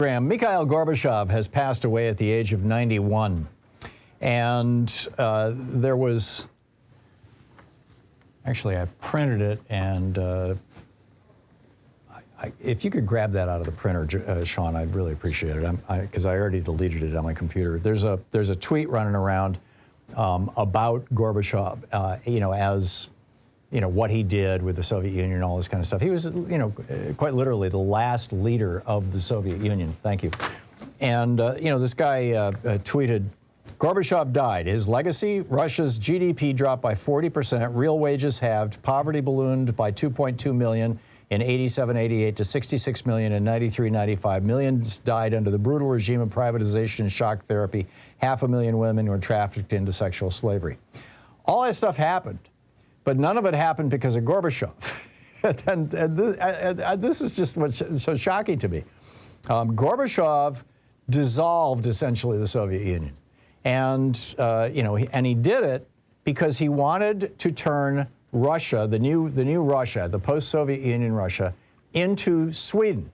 Mikhail Gorbachev has passed away at the age of 91. And there was, actually I printed it, and if you could grab that out of the printer, Sean, I'd really appreciate it, because I already deleted it on my computer. There's a tweet running around about Gorbachev, as what he did with the Soviet Union and all this kind of stuff. He was, quite literally the last leader of the Soviet Union. Thank you. And, this guy tweeted, Gorbachev died. His legacy, Russia's GDP dropped by 40%, real wages halved, poverty ballooned by 2.2 million in 87-88 to 66 million in 93-95. Millions died under the brutal regime of privatization and shock therapy. 500,000 women were trafficked into sexual slavery. All that stuff happened. But none of it happened because of Gorbachev. and this is just what's so shocking to me. Gorbachev dissolved essentially the Soviet Union. And, and he did it because he wanted to turn Russia, the new Russia, the post-Soviet Union Russia, into Sweden.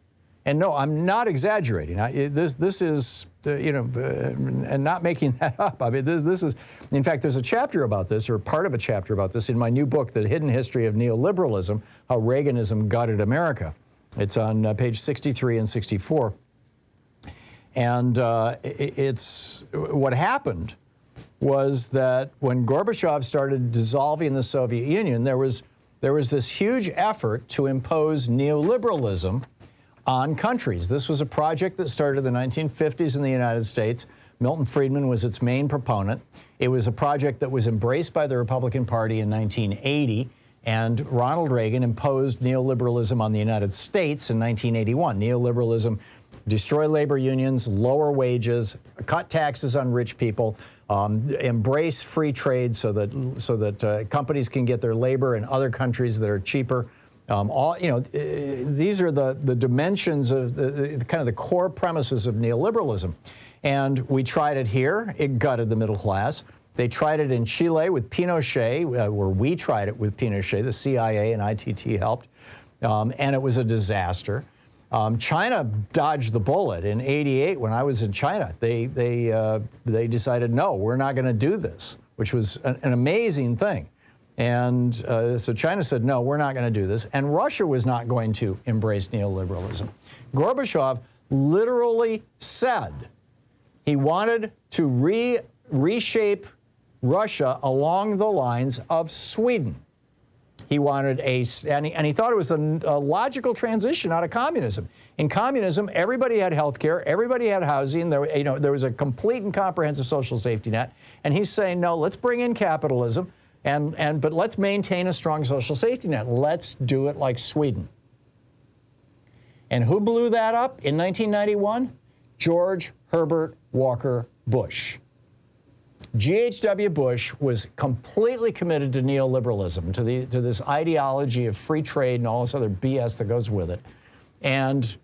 And no, I'm not exaggerating. This is, and not making that up. I mean, this is, in fact, there's a chapter about this, or part of a chapter about this, in my new book, The Hidden History of Neoliberalism, How Reaganism Gutted America. It's on page 63 and 64. And it's, what happened was that when Gorbachev started dissolving the Soviet Union, there was this huge effort to impose neoliberalism on countries. This was a project that started in the 1950s in the United States. Milton Friedman was its main proponent. It was a project that was embraced by the Republican Party in 1980, and Ronald Reagan imposed neoliberalism on the United States in 1981. Neoliberalism: destroy labor unions, lower wages, cut taxes on rich people, embrace free trade so that companies can get their labor in other countries that are cheaper. These are the dimensions of the kind of the core premises of neoliberalism. And we tried it here. It gutted the middle class. They tried it in Chile with Pinochet, where we tried it with Pinochet. The CIA and ITT helped, and it was a disaster. China dodged the bullet in '88 when I was in China. They decided, no, we're not going to do this, which was an amazing thing. And so China said, no, we're not going to do this. And Russia was not going to embrace neoliberalism. Gorbachev literally said he wanted to reshape Russia along the lines of Sweden. He wanted and he thought it was a logical transition out of communism. In communism, everybody had health care, everybody had housing, there was a complete and comprehensive social safety net. And he's saying, no, let's bring in capitalism. But let's maintain a strong social safety net. Let's do it like Sweden. And who blew that up in 1991? George Herbert Walker Bush. G.H.W. Bush was completely committed to neoliberalism, to this ideology of free trade and all this other BS that goes with it. And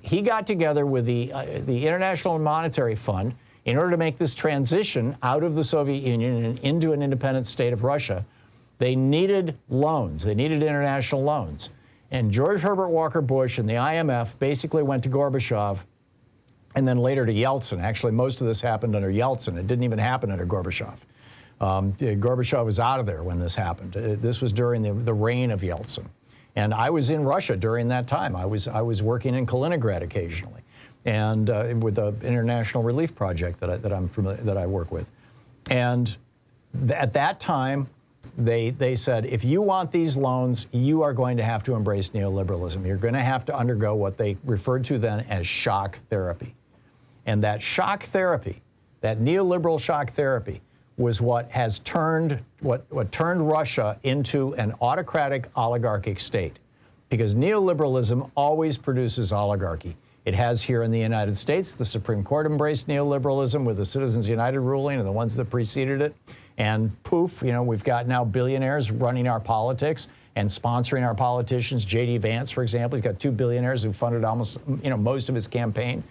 he got together with the International Monetary Fund in order to make this transition out of the Soviet Union and into an independent state of Russia. They needed loans. They needed international loans. And George Herbert Walker Bush and the IMF basically went to Gorbachev and then later to Yeltsin. Actually, most of this happened under Yeltsin. It didn't even happen under Gorbachev. Gorbachev was out of there when this happened. This was during the reign of Yeltsin. And I was in Russia during that time. I was working in Kaliningrad occasionally, and with the International Relief Project that I work with. And at that time, they said, if you want these loans, you are going to have to embrace neoliberalism. You're going to have to undergo what they referred to then as shock therapy. And that shock therapy, that neoliberal shock therapy, was what has turned Russia into an autocratic oligarchic state. Because neoliberalism always produces oligarchy. It has here in the United States. The Supreme Court embraced neoliberalism with the Citizens United ruling and the ones that preceded it. And poof, we've got now billionaires running our politics and sponsoring our politicians. J.D. Vance, for example, he's got 2 billionaires who funded almost, most of his campaign.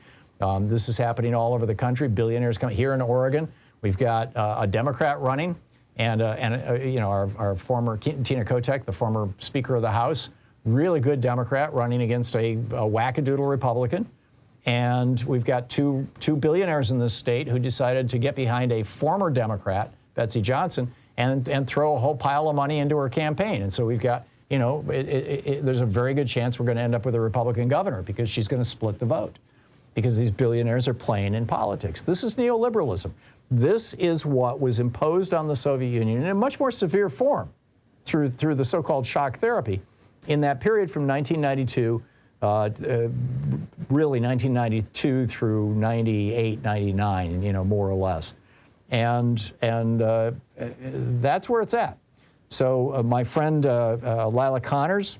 This is happening all over the country. Billionaires come here in Oregon. We've got a Democrat running, and our former Tina Kotek, the former Speaker of the House, really good Democrat running against a wackadoodle Republican. And we've got two billionaires in this state who decided to get behind a former Democrat, Betsy Johnson, and throw a whole pile of money into her campaign. And so we've got, you know, there's a very good chance we're going to end up with a Republican governor because she's going to split the vote because these billionaires are playing in politics. This is neoliberalism. This is what was imposed on the Soviet Union in a much more severe form through the so-called shock therapy in that period from 1992, really 1992 through 98, 99, you know, more or less. And that's where it's at. So my friend Lila Connors,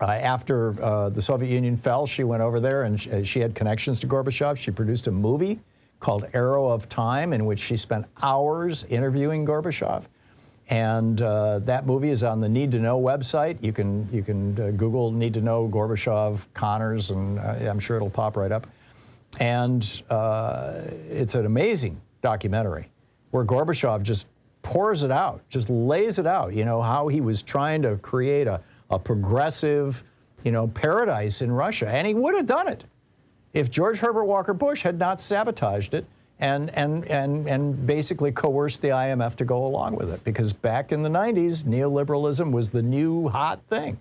after the Soviet Union fell, she went over there and she had connections to Gorbachev. She produced a movie called Arrow of Time in which she spent hours interviewing Gorbachev. And that movie is on the Need to Know website. You can Google Need to Know Gorbachev Connors, and I'm sure it'll pop right up. And it's an amazing documentary where Gorbachev just pours it out, just lays it out, you know, how he was trying to create a progressive, you know, paradise in Russia. And he would have done it if George Herbert Walker Bush had not sabotaged it and basically coerced the IMF to go along with it. Because back in the 90s, neoliberalism was the new hot thing.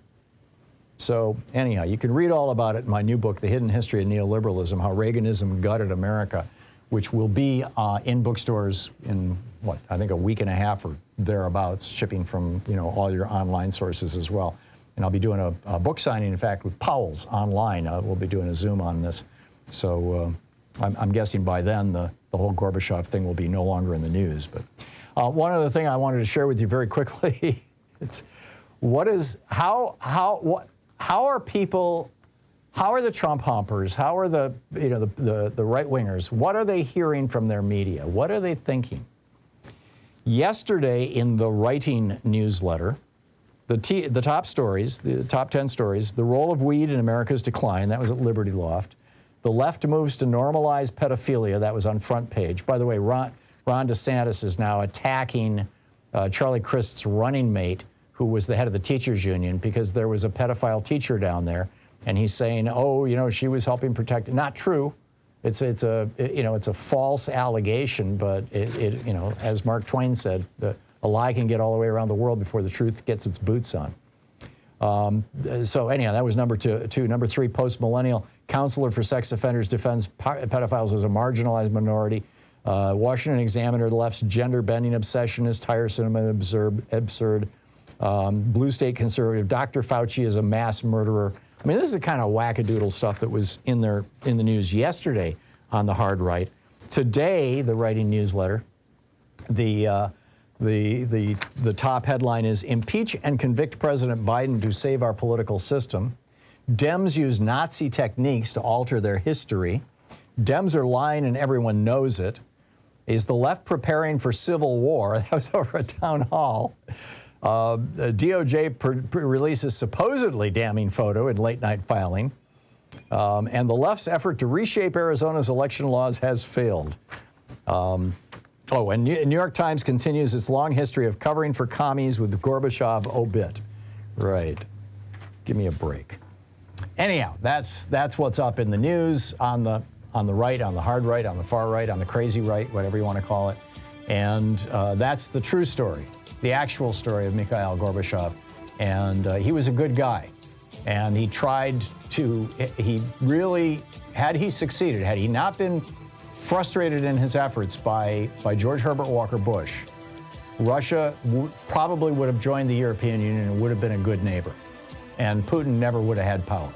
So anyhow, you can read all about it in my new book, The Hidden History of Neoliberalism, How Reaganism Gutted America, which will be in bookstores in, what, I think a week and a half or thereabouts, shipping from, you know, all your online sources as well. And I'll be doing a book signing, in fact, with Powell's online. We'll be doing a Zoom on this. So I'm guessing by then the whole Gorbachev thing will be no longer in the news. But one other thing I wanted to share with you very quickly, it's how are people, how are the Trump humpers, how are the right-wingers, what are they hearing from their media? What are they thinking? Yesterday in the Writing newsletter, the top stories, the top 10 stories, the role of weed in America's decline, that was at Liberty Loft. The left moves to normalize pedophilia, that was on front page. By the way, Ron DeSantis is now attacking Charlie Crist's running mate, who was the head of the teachers union, because there was a pedophile teacher down there. And he's saying, oh, you know, she was helping protect. Not true. It's a false allegation, but you know, as Mark Twain said, a lie can get all the way around the world before the truth gets its boots on. So anyhow, that was number two. Number three, post-millennial counselor for sex offenders defends pedophiles as a marginalized minority. Washington Examiner, the left's gender-bending obsession is tiresome and absurd. Blue state conservative, Dr. Fauci is a mass murderer. I mean, this is the kind of wackadoodle stuff that was in the news yesterday on the hard right. Today, the Writing newsletter, the top headline is Impeach and Convict President Biden to Save Our Political System. Dems use Nazi techniques to alter their history. Dems are lying and everyone knows it. Is the left preparing for civil war? That was over at Town Hall. DOJ releases supposedly damning photo in late night filing. And the left's effort to reshape Arizona's election laws has failed. And New York Times continues its long history of covering for commies with Gorbachev obit. Right. Give me a break. Anyhow, that's what's up in the news on the right, on the hard right, on the far right, on the crazy right, whatever you want to call it. And that's the true story, the actual story of Mikhail Gorbachev. And he was a good guy. And he really, had he succeeded, had he not been frustrated in his efforts by George Herbert Walker Bush, Russia probably would have joined the European Union and would have been a good neighbor. And Putin never would have had power.